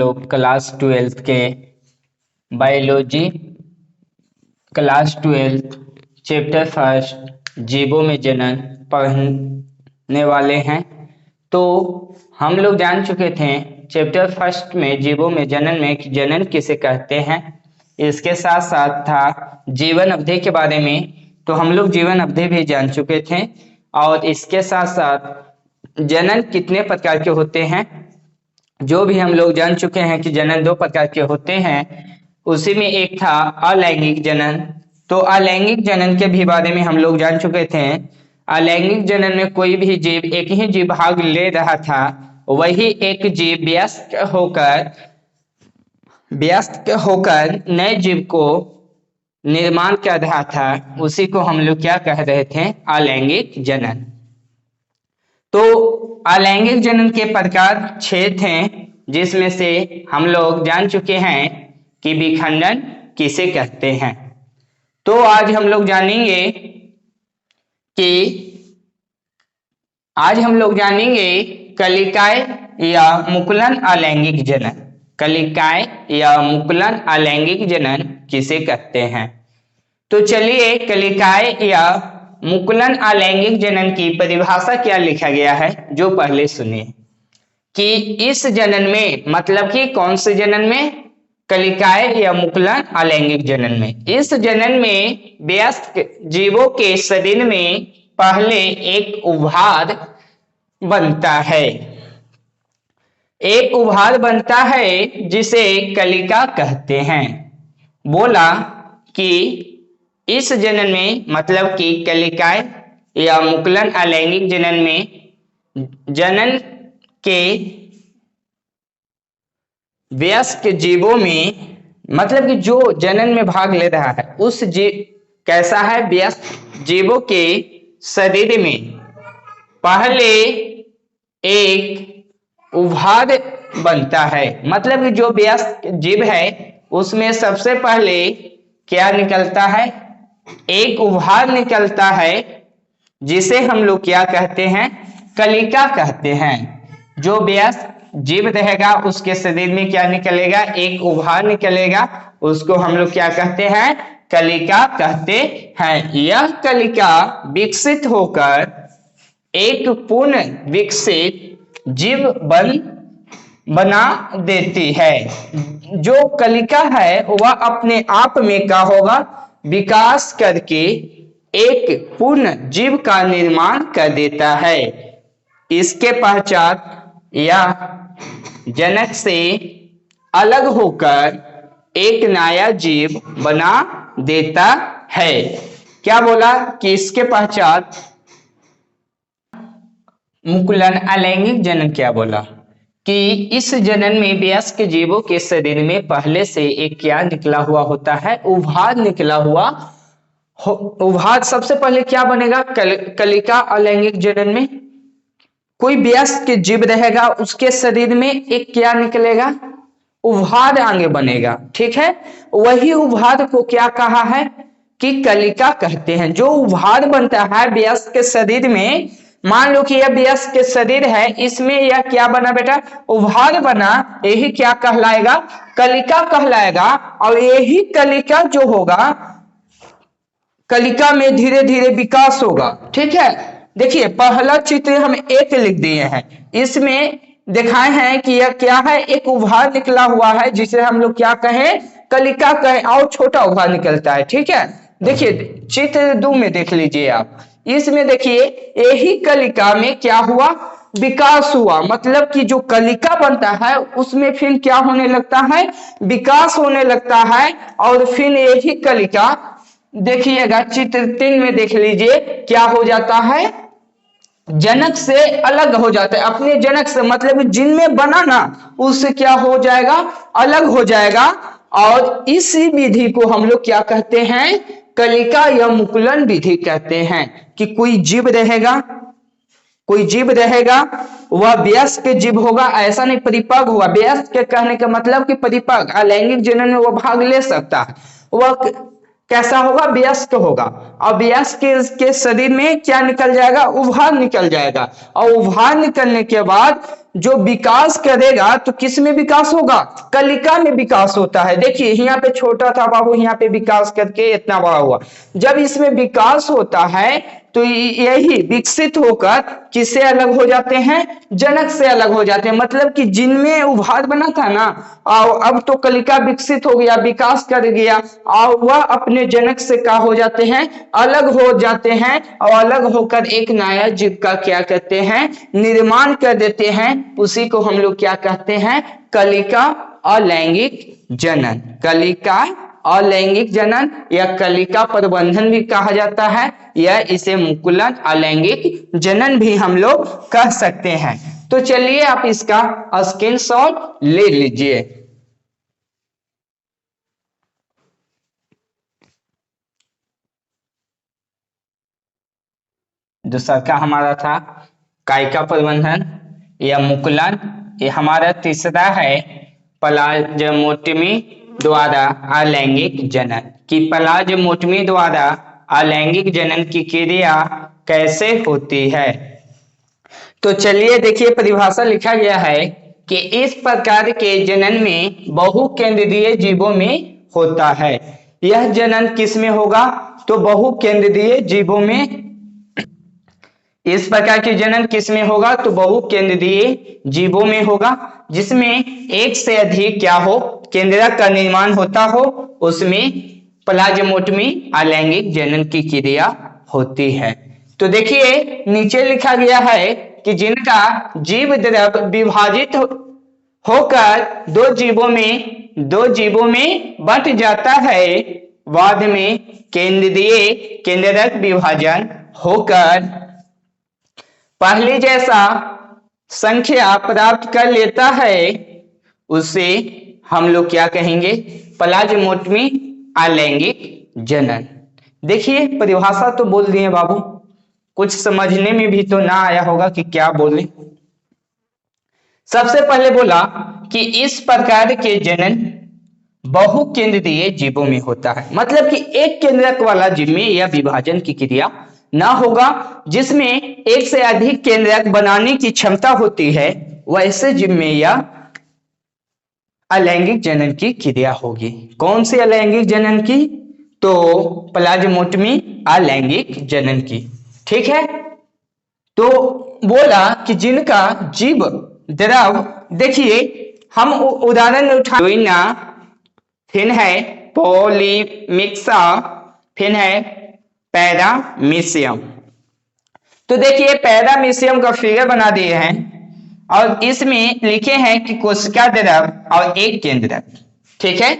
लोग class 12th के biology class 12th chapter first जीवों में जनन पढ़ने वाले हैं। तो हम लोग जान चुके थे चैप्टर फर्स्ट में जीवों में जनन किसे कहते हैं। इसके साथ साथ था जीवन अवधि के बारे में, तो हम लोग जीवन अवधि भी जान चुके थे। और इसके साथ साथ जनन कितने प्रकार के होते हैं जो भी हम लोग जान चुके हैं कि जनन 2 प्रकार के होते हैं। उसी में एक था अलैंगिक जनन। तो अलैंगिक जनन के भी बारे में हम लोग जान चुके थे। अलैंगिक जनन में कोई भी जीव एक ही जीव भाग ले रहा था, वही एक जीव व्यस्त होकर नए जीव को निर्माण कर रहा था, उसी को हम लोग क्या कह रहे थे, अलैंगिक जनन। तो अलैंगिक जनन के प्रकार 6 थे, जिसमें से हम लोग जान चुके हैं कि विखंडन किसे कहते हैं। तो आज हम लोग कलिकाय या मुकुलन अलैंगिक जनन। कलिकाय या मुकुलन अलैंगिक जनन किसे कहते हैं। तो चलिए कलिकाय या मुकुलन अलैंगिक जनन की परिभाषा क्या लिखा गया है जो पहले सुनिए। कि इस जनन में, मतलब कि कौन से जनन में, कलिकाय या मुकुलन अलैंगिक जनन में। इस जनन में वयस्क जीवों के शरीर में पहले एक उभार बनता है जिसे कलिका कहते हैं। बोला कि इस जनन में, मतलब कि कलिकाय या मुकुलन अलैंगिक जनन में जनन के वयस्क जीवों में, मतलब कि जो जनन में भाग ले रहा है उस जीव कैसा है, वयस्क जीवों के शरीर में पहले एक उभार बनता है। मतलब कि जो वयस्क जीव है उसमें सबसे पहले क्या निकलता है, एक उभार निकलता है, जिसे हम लोग क्या कहते हैं, कलिका कहते हैं। जो वयस्क जीव रहेगा उसके शरीर में क्या निकलेगा, एक उभार निकलेगा, उसको हम लोग क्या कहते हैं, कलिका कहते हैं। यह कलिका विकसित होकर एक पूर्ण विकसित जीव बना देती है। जो कलिका है वह अपने आप में क्या होगा, विकास करके एक पूर्ण जीव का निर्माण कर देता है। इसके पश्चात यह जनक से अलग होकर एक नया जीव बना देता है। क्या बोला कि इसके पश्चात मुकुलन अलैंगिक जनन क्या बोला कि इस जनन में वयस्क जीवों के शरीर में पहले से एक क्या निकला हुआ होता है, उभार निकला हुआ। उभार सबसे पहले क्या बनेगा, कलिका अलैंगिक जनन में कोई वयस्क जीव रहेगा उसके शरीर में एक क्या निकलेगा, उभार आगे बनेगा। ठीक है, वही उभार को क्या कहा है कि कलिका कहते हैं। जो उभार बनता है वयस्क के शरीर में, मान लो कि यह वयस्क के शरीर है, इसमें यह क्या बना बेटा, उभार बना, यही क्या कहलाएगा, कलिका कहलाएगा। और यही कलिका जो होगा, कलिका में धीरे धीरे विकास होगा। ठीक है, देखिए पहला चित्र हम एक लिख दिए हैं, इसमें दिखाए हैं कि यह क्या है, एक उभार निकला हुआ है जिसे हम लोग क्या कहें, कलिका कहें, और छोटा उभार निकलता है। ठीक है, देखिए चित्र 2 में देख लीजिए आप, इसमें देखिए यही कलिका में क्या हुआ, विकास हुआ। मतलब कि जो कलिका बनता है उसमें फिर क्या होने लगता है, विकास होने लगता है। और फिर यही कलिका देखिएगा चित्र 3 में देख लीजिए क्या हो जाता है, जनक से अलग हो जाता है। अपने जनक से, मतलब जिनमें बना ना, उससे क्या हो जाएगा, अलग हो जाएगा। और इसी विधि को हम लोग क्या कहते हैं, कलिका या मुकुलन विधि कहते हैं। कि कोई जीव रहेगा वह वयस्क जीव होगा, ऐसा नहीं परिपक्व हुआ। वयस्क के कहने का मतलब कि परिपक्व, अलैंगिक जनन में वह भाग ले सकता है। वह कैसा होगा, वयस्क होगा। और वयस्क के शरीर में क्या निकल जाएगा, उभार निकल जाएगा। और उभार निकलने के बाद जो विकास करेगा तो किस में विकास होगा, कलिका में विकास होता है। देखिए यहाँ पे छोटा था बाबू, यहाँ पे विकास करके इतना बड़ा हुआ। जब इसमें विकास होता है तो यही विकसित होकर किससे अलग हो जाते हैं, जनक से अलग हो जाते हैं। मतलब कि जिनमें उभार बना था ना, और अब तो कलिका विकसित हो गया, विकास कर गया, और वह अपने जनक से क्या हो जाते हैं, अलग हो जाते हैं, और अलग होकर एक नया जीव का क्या कहते हैं, निर्माण कर देते हैं। उसी को हम लोग क्या कहते हैं, कलिका अलैंगिक जनन। कलिका अलैंगिक जनन या कलिका प्रबंधन भी कहा जाता है, या इसे मुकुलन अलैंगिक जनन भी हम लोग कह सकते हैं। तो चलिए आप इसका स्क्रीनशॉट ले लीजिए। दूसरा का हमारा था कायिका प्रबंधन या मुकुलन। ये हमारा तीसरा है प्लाज्मोटमी द्वारा अलैंगिक जनन। कि प्लाज्मोटमी द्वारा अलैंगिक जनन की क्रिया कैसे होती है। तो चलिए देखिए परिभाषा लिखा गया है कि इस प्रकार के जनन में बहुकेंद्रीय जीवों में होता है। यह जनन किस में होगा, तो बहुकेंद्रीय जीवों में। इस प्रकार के जनन किस में होगा, तो बहुकेंद्रीय जीवों में होगा, जिसमें एक से अधिक क्या हो, केंद्रक का निर्माण होता हो, उसमें प्लाज्मोटमी अलैंगिक जनन की क्रिया होती है। तो देखिए नीचे लिखा गया है कि जिनका जीव द्रव विभाजित होकर दो जीवों में बंट जाता है, बाद में केंद्रीय केंद्रक विभाजन होकर पहले जैसा संख्या प्राप्त कर लेता है, उसे हम लोग क्या कहेंगे, प्लाज्मोटमी अलैंगिक जनन। देखिए परिभाषा तो बोल दिए बाबू, कुछ समझने में भी तो ना आया होगा कि क्या बोले। सबसे पहले बोला कि इस प्रकार के जनन बहुकेंद्रीय जीवों में होता है, मतलब कि एक केंद्रक वाला जीव में यह विभाजन की क्रिया ना होगा, जिसमें एक से अधिक केंद्रक बनाने की क्षमता होती है, वैसे जीव में यह अलैंगिक जनन की क्रिया होगी। कौन सी अलैंगिक जनन की, तो प्लाज्मोटमी अलैंगिक जनन की। ठीक है, तो बोला कि जिनका जीव द्रव, देखिए हम उदाहरण उठा, फिर है पॉलीमिक्सा, फिर है पैरामीशियम। तो देखिए पैरामीशियम का फिगर बना दिए हैं और इसमें लिखे हैं कि कोशिका द्रव और एक केंद्रक। ठीक है,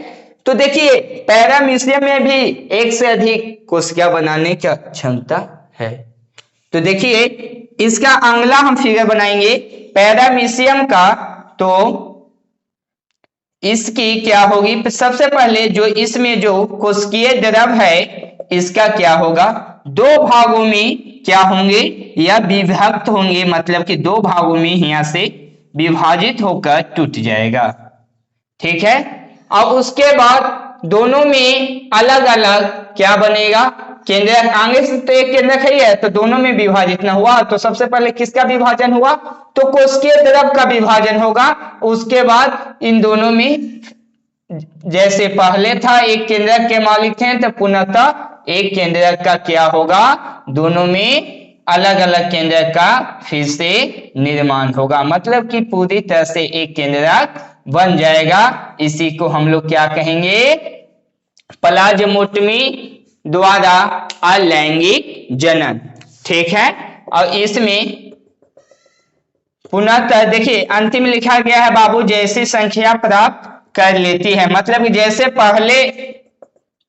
तो देखिए पैरामीशियम में भी एक से अधिक कोशिका बनाने की क्षमता है। तो देखिए इसका अगला हम फिगर बनाएंगे पैरामीशियम का, तो इसकी क्या होगी, सबसे पहले जो इसमें जो कोशिकीय द्रव है इसका क्या होगा, दो भागों में क्या होंगे, या विभक्त होंगे, मतलब कि दो भागों में यहाँ से विभाजित होकर टूट जाएगा। ठीक है, और उसके बाद दोनों में अलग अलग क्या बनेगा, केंद्रक। आगे से तो एक केंद्रक है, तो दोनों में विभाजित ना हुआ, तो सबसे पहले किसका विभाजन हुआ, तो कोशिकीय द्रव का विभाजन होगा। उसके बाद इन दोनों में जैसे पहले था एक केंद्रक के मालिक थे, तो पुनः एक केंद्रक का क्या होगा, दोनों में अलग अलग केंद्रक का फिर से निर्माण होगा, मतलब कि पूरी तरह से एक केंद्रक बन जाएगा। इसी को हम लोग क्या कहेंगे, प्लाज्मोटमी द्वारा अलैंगिक जनन। ठीक है, और इसमें पुनः देखिए अंतिम लिखा गया है बाबू, जैसी संख्या प्राप्त कर लेती है, मतलब कि जैसे पहले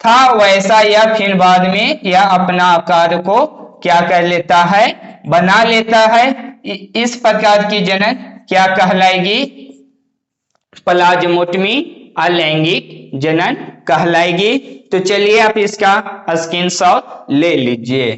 था वैसा यह फिर बाद में यह अपना आकार को क्या कर लेता है, बना लेता है। इस प्रकार की जनन क्या कहलाएगी, प्लाज्मोटमी अलैंगिक जनन कहलाएगी। तो चलिए आप इसका स्क्रीनशॉट ले लीजिए।